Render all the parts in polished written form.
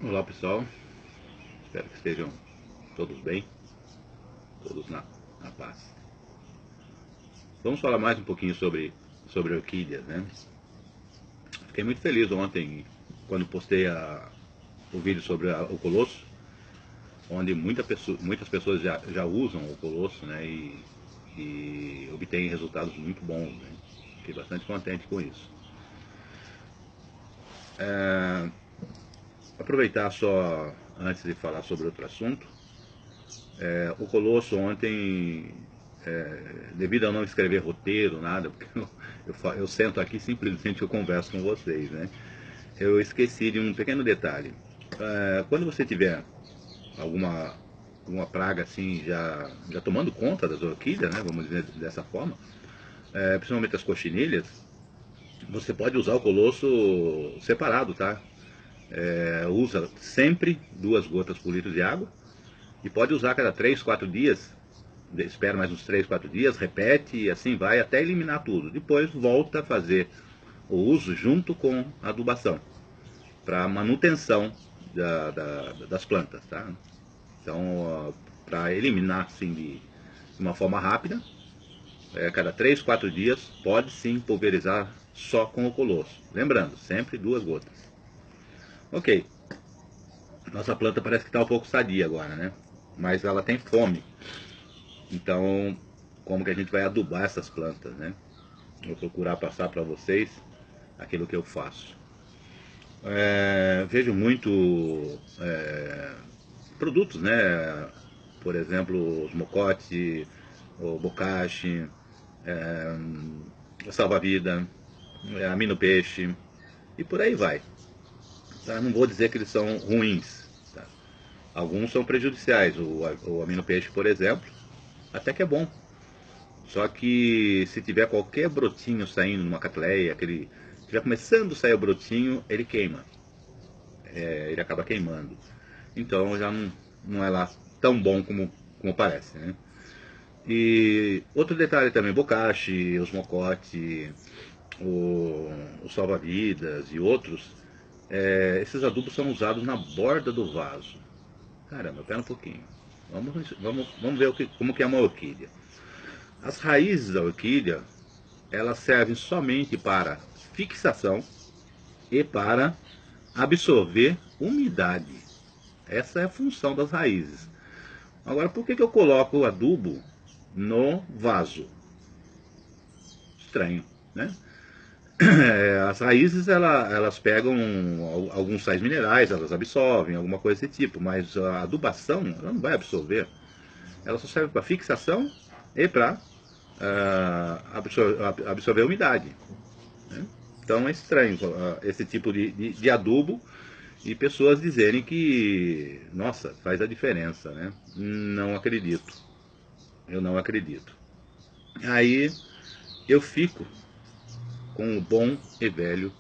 Olá pessoal, espero que estejam todos bem, todos na paz. Vamos falar mais um pouquinho sobre orquídeas, né? Fiquei muito feliz ontem quando postei o vídeo sobre o colosso, onde muitas pessoas já usam o colosso, né? E obtêm resultados muito bons, né? Fiquei bastante contente com isso. Aproveitar só, antes de falar sobre outro assunto, o Colosso ontem, devido a não escrever roteiro, nada, porque eu sento aqui simplesmente eu converso com vocês, né? Eu esqueci de um pequeno detalhe. Quando você tiver alguma, alguma praga assim já tomando conta das orquídeas, né? Vamos dizer dessa forma, principalmente as coxinilhas, você pode usar o Colosso separado, tá? Usa sempre 2 gotas por litro de água e pode usar a cada 3, 4 dias. Espera mais uns 3, 4 dias, repete e assim vai até eliminar tudo. Depois volta a fazer o uso junto com a adubação para manutenção das plantas, tá? Então, para eliminar assim de uma forma rápida, a cada 3, 4 dias pode sim pulverizar só com o colosso. Lembrando, sempre 2 gotas. Ok, nossa planta parece que está um pouco sadia agora, né? Mas ela tem fome. Então, como que a gente vai adubar essas plantas, né? Vou procurar passar para vocês aquilo que eu faço. Vejo muito produtos, né? Por exemplo, os mocote, o bokashi, salva-vida, amino peixe e por aí vai. Tá? Não vou dizer que eles são ruins. Tá? Alguns são prejudiciais. O amino peixe, por exemplo, até que é bom. Só que se tiver qualquer brotinho saindo numa catleia, aquele estiver começando a sair o brotinho, ele queima. Ele acaba queimando. Então já não é lá tão bom como parece, né? E outro detalhe também, bokashi, os mocote, o salva-vidas e outros, esses adubos são usados na borda do vaso. Caramba, pera um pouquinho. Vamos ver como que é uma orquídea. As raízes da orquídea, elas servem somente para fixação e para absorver umidade. Essa é a função das raízes. Agora, por que eu coloco o adubo no vaso? Estranho, né? As raízes elas pegam alguns sais minerais, elas absorvem, alguma coisa desse tipo, mas a adubação ela não vai absorver. Ela só serve para fixação e para absorver a umidade. Né? Então é estranho esse tipo de adubo e pessoas dizerem que, nossa, faz a diferença, né? Não acredito. Eu não acredito. Aí eu fico com o bom e velho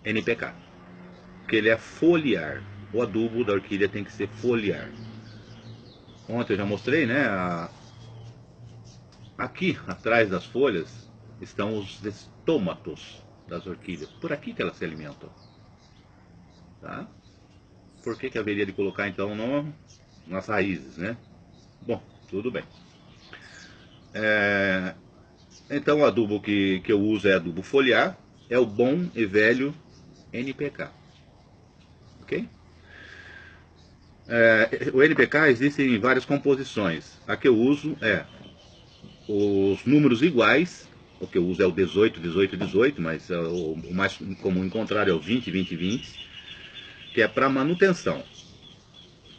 NPK, porque ele é foliar. O adubo da orquídea tem que ser foliar. Ontem eu já mostrei, né? Aqui atrás das folhas estão os estômatos das orquídeas. Por aqui que elas se alimentam, tá? Por que haveria de colocar então nas raízes, né? Bom, tudo bem. Então o adubo que eu uso é adubo foliar, é o bom e velho NPK, ok? O NPK existe em várias composições. A que eu uso é os números iguais. O que eu uso é o 18, 18, 18, mas o mais comum encontrar é o 20, 20, 20, que é para manutenção.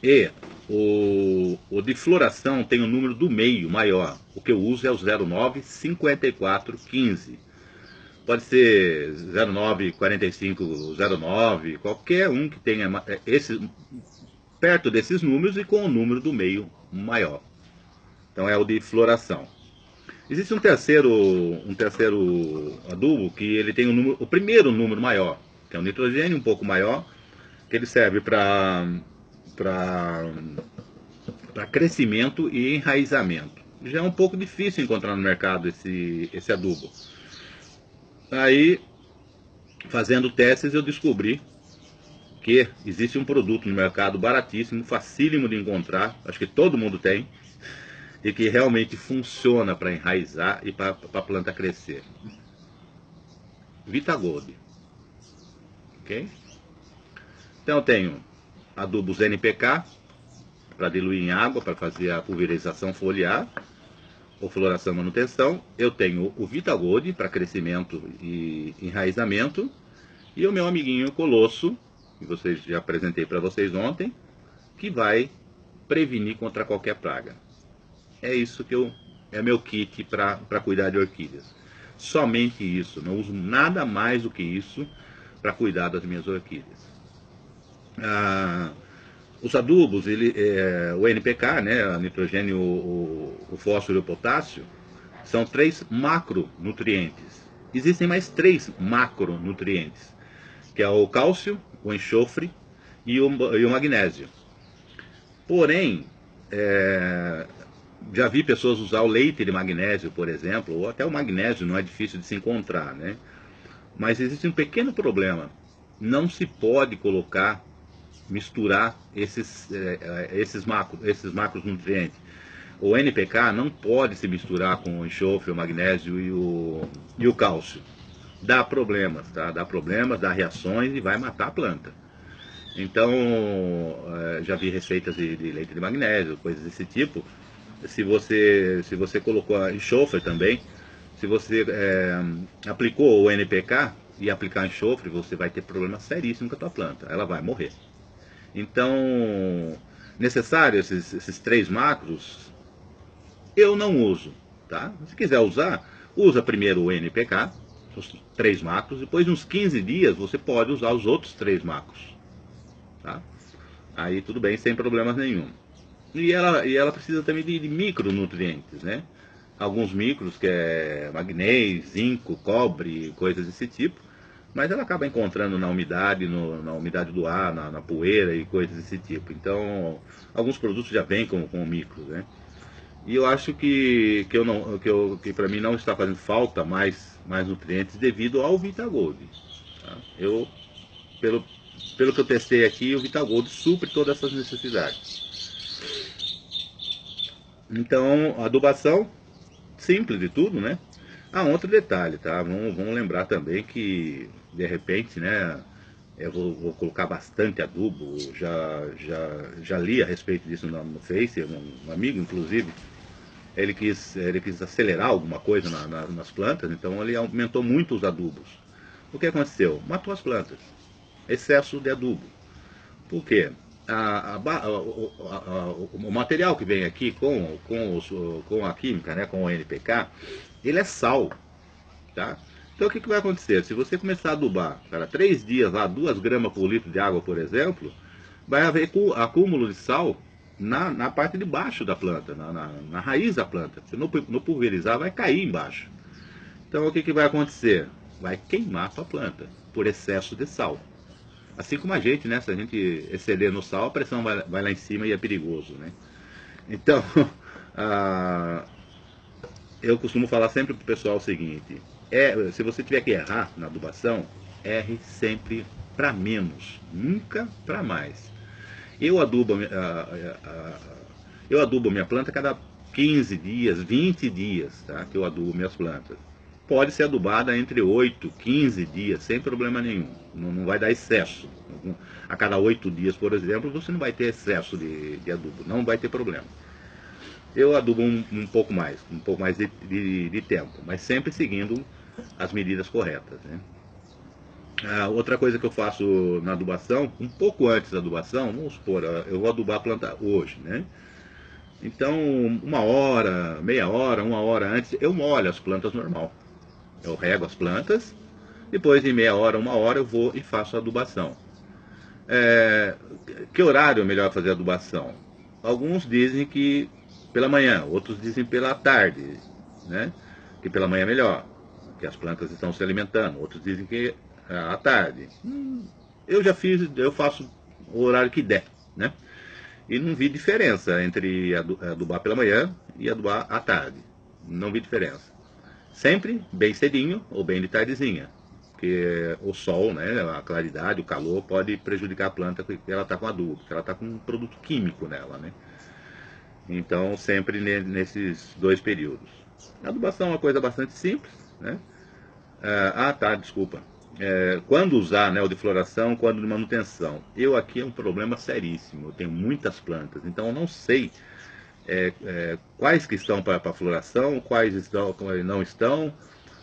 E o de floração tem o número do meio maior. O que eu uso é o 09, 54, 15. Pode ser 09, 45, 09, qualquer um que tenha esse, perto desses números e com o número do meio maior. Então é o de floração. Existe um terceiro adubo que ele tem o primeiro número maior, que é o nitrogênio um pouco maior, que ele serve para crescimento e enraizamento. Já é um pouco difícil encontrar no mercado esse adubo. Aí, fazendo testes, eu descobri que existe um produto no mercado baratíssimo, facílimo de encontrar, acho que todo mundo tem, e que realmente funciona para enraizar e para a planta crescer. Vitagold, ok? Então eu tenho adubos NPK para diluir em água, para fazer a pulverização foliar ou floração e manutenção. Eu tenho o Vitagold para crescimento e enraizamento, e o meu amiguinho Colosso, que vocês já apresentei para vocês ontem, que vai prevenir contra qualquer praga. É isso que é meu kit para cuidar de orquídeas. Somente isso, não uso nada mais do que isso para cuidar das minhas orquídeas. Os adubos, o NPK, né, o nitrogênio, o fósforo e o potássio, são 3 macronutrientes. Existem mais 3 macronutrientes, que é o cálcio, o enxofre e o magnésio. Porém, já vi pessoas usar o leite de magnésio, por exemplo, ou até o magnésio não é difícil de se encontrar, né? Mas existe um pequeno problema. Não se pode misturar esses macronutrientes. O NPK não pode se misturar com o enxofre, o magnésio e o cálcio. Dá problemas, tá? Dá problemas, dá reações e vai matar a planta. Então, já vi receitas de leite de magnésio, coisas desse tipo. Se você colocou enxofre também, se você aplicou o NPK e aplicar enxofre, você vai ter problema seríssimo com a tua planta. Ela vai morrer. Então, necessário esses 3 macros, eu não uso, tá? Se quiser usar, usa primeiro o NPK, os 3 macros, depois de uns 15 dias você pode usar os outros 3 macros, tá? Aí tudo bem, sem problemas nenhum. E ela precisa também de micronutrientes, né? Alguns micros, que é magnésio, zinco, cobre, coisas desse tipo. Mas ela acaba encontrando na umidade, na umidade do ar, na poeira e coisas desse tipo. Então, alguns produtos já vêm com micros, né? E eu acho que para mim não está fazendo falta mais nutrientes devido ao Vitagold. Tá? Pelo que eu testei aqui, o Vitagold supre todas essas necessidades. Então, a adubação, simples de tudo, né? Outro detalhe, tá? Vamos lembrar também que, de repente, né? Eu vou colocar bastante adubo. Já li a respeito disso no Face, um amigo, inclusive. Ele quis acelerar alguma coisa nas plantas, então ele aumentou muito os adubos. O que aconteceu? Matou as plantas. Excesso de adubo. Por quê? O material que vem aqui com a química, né, com o NPK, ele é sal, tá? Então o que vai acontecer? Se você começar a adubar, cara, 3 dias lá, 2 gramas por litro de água, por exemplo, vai haver acúmulo de sal na parte de baixo da planta, na raiz da planta. Se não pulverizar, vai cair embaixo. Então o que vai acontecer? Vai queimar a tua planta por excesso de sal. Assim como a gente, né? Se a gente exceder no sal, a pressão vai lá em cima e é perigoso, né? Então, eu costumo falar sempre pro pessoal o seguinte: se você tiver que errar na adubação, erre sempre para menos, nunca para mais. Eu adubo minha planta a cada 15 dias, 20 dias, tá? Que eu adubo minhas plantas. Pode ser adubada entre 8 e 15 dias, sem problema nenhum. Não vai dar excesso. A cada 8 dias, por exemplo, você não vai ter excesso de adubo. Não vai ter problema. Eu adubo um pouco mais de tempo, mas sempre seguindo as medidas corretas, né? Outra coisa que eu faço na adubação, um pouco antes da adubação, vamos supor, eu vou adubar a planta hoje, né? Então, 1 hora, meia hora, 1 hora antes, eu molho as plantas normal. Eu rego as plantas, depois de meia hora, 1 hora, eu vou e faço a adubação. Que horário é melhor fazer a adubação? Alguns dizem que pela manhã, outros dizem pela tarde, né? Que pela manhã é melhor, que as plantas estão se alimentando. Outros dizem que à tarde. Eu faço o horário que der, né? E não vi diferença entre adubar pela manhã e adubar à tarde. Não vi diferença. Sempre bem cedinho ou bem de tardezinha. porque o sol, né, a claridade, o calor pode prejudicar a planta porque ela está com adubo, porque ela está com um produto químico nela, né? Então, sempre nesses dois períodos. A adubação é uma coisa bastante simples, né? Tá, desculpa. Quando usar, né, o de floração, quando de manutenção. Eu aqui é um problema seríssimo, eu tenho muitas plantas, então eu não sei quais que estão para floração, quais não estão.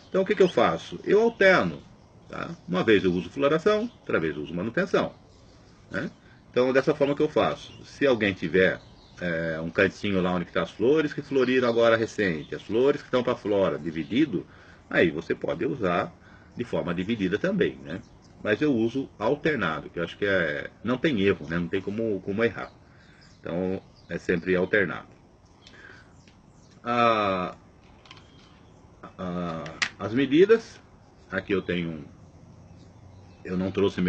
Então o que eu faço? Eu alterno. Tá? Uma vez eu uso floração, outra vez eu uso manutenção. Né? Então dessa forma que eu faço. Se alguém tiver um cantinho lá onde está as flores que floriram agora recente, as flores que estão para flora, dividido, aí você pode usar de forma dividida também, né? Mas eu uso alternado, que eu acho que não tem erro, né? Não tem como errar. Então é sempre alternado. As medidas, aqui eu tenho, eu não trouxe o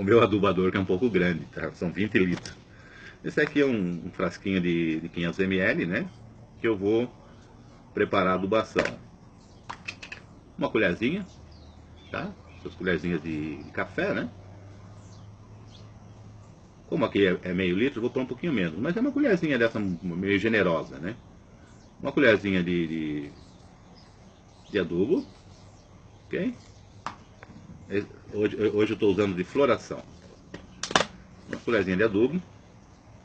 meu adubador, que é um pouco grande, tá? São 20 litros. Esse aqui é um frasquinho de 500 ml, né? Que eu vou preparar a adubação. Uma colherzinha, tá? Essas colherzinhas de café, né? Como aqui é meio litro, eu vou pôr um pouquinho menos. Mas é uma colherzinha dessa meio generosa, né? Uma colherzinha de adubo, ok? Hoje eu estou usando de floração. Uma colherzinha de adubo.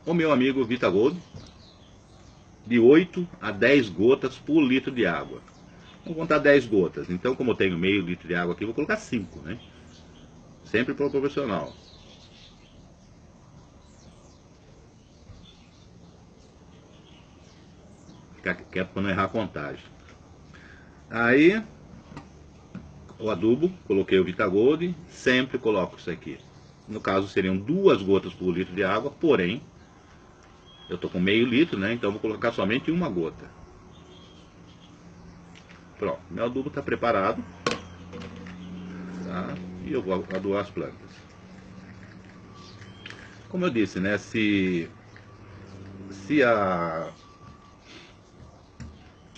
O meu amigo Vitagold, de 8 a 10 gotas por litro de água. Vamos contar 10 gotas. Então, como eu tenho meio litro de água aqui, eu vou colocar 5, né? Sempre proporcional. Ficar quieto para não errar a contagem. Aí, o adubo, coloquei o Vitagold, sempre coloco isso aqui. No caso, seriam 2 gotas por litro de água, porém, eu estou com meio litro, né? Então, vou colocar somente uma gota. Pronto, meu adubo está preparado. Tá? E eu vou adubar as plantas. Como eu disse, né? Se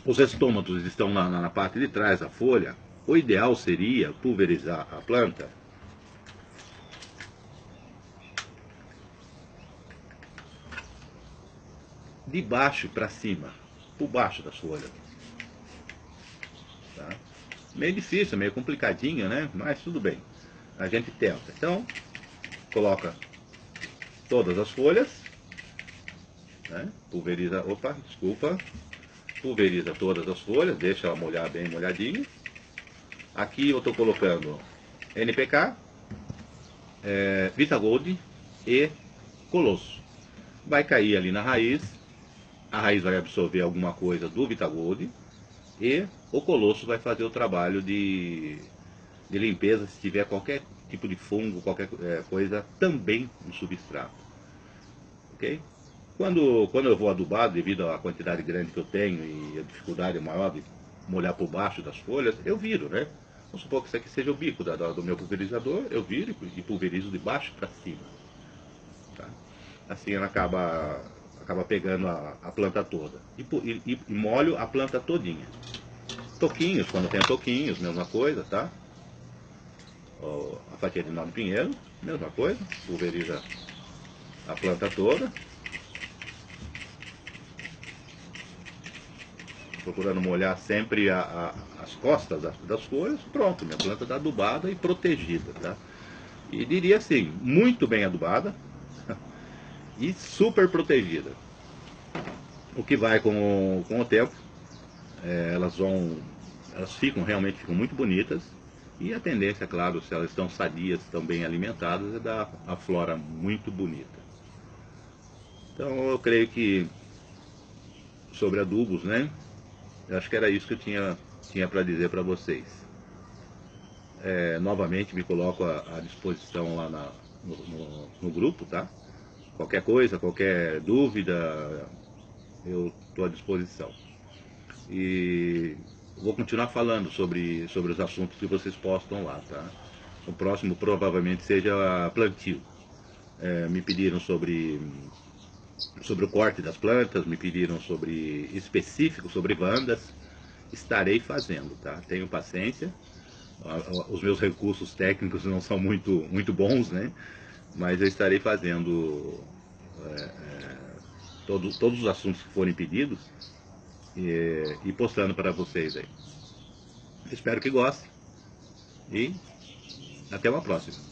os estômatos estão na parte de trás da folha, o ideal seria pulverizar a planta de baixo para cima, por baixo das folhas. Tá? Meio difícil, meio complicadinho, né? Mas tudo bem, a gente tenta. Então, coloca todas as folhas, né? Pulveriza todas as folhas, deixa ela molhar bem molhadinho. Aqui eu estou colocando NPK, Vitagold e Colosso. Vai cair ali na raiz, a raiz vai absorver alguma coisa do Vitagold e o Colosso vai fazer o trabalho de limpeza se tiver qualquer tipo de fungo, qualquer coisa também no substrato. Ok? Quando eu vou adubar, devido à quantidade grande que eu tenho e a dificuldade maior de molhar por baixo das folhas, eu viro, né? Vamos supor que isso aqui seja o bico do meu pulverizador, eu viro e pulverizo de baixo para cima. Tá? Assim ela acaba pegando a planta toda. E molho a planta todinha. Toquinhos, quando tem toquinhos, mesma coisa, tá? A fatia de nó de pinheiro, mesma coisa, pulveriza a planta toda. Procurando molhar sempre as costas das folhas, pronto, minha planta está adubada e protegida, tá? E diria assim, muito bem adubada e super protegida. O que vai com o tempo, elas realmente ficam muito bonitas e a tendência, claro, se elas estão sadias, estão bem alimentadas, é dar a flora muito bonita. Então eu creio que sobre adubos, né? Eu acho que era isso que eu tinha para dizer para vocês. Novamente me coloco à disposição lá no grupo, tá? Qualquer coisa, qualquer dúvida, eu estou à disposição. E vou continuar falando sobre os assuntos que vocês postam lá, tá? O próximo provavelmente seja plantio. Me pediram sobre o corte das plantas, me pediram específico sobre bandas. Estarei fazendo, tá? Tenham paciência. Os meus recursos técnicos não são muito bons, né? Mas eu estarei fazendo todos os assuntos que forem pedidos e postando para vocês aí. Espero que gostem e até uma próxima.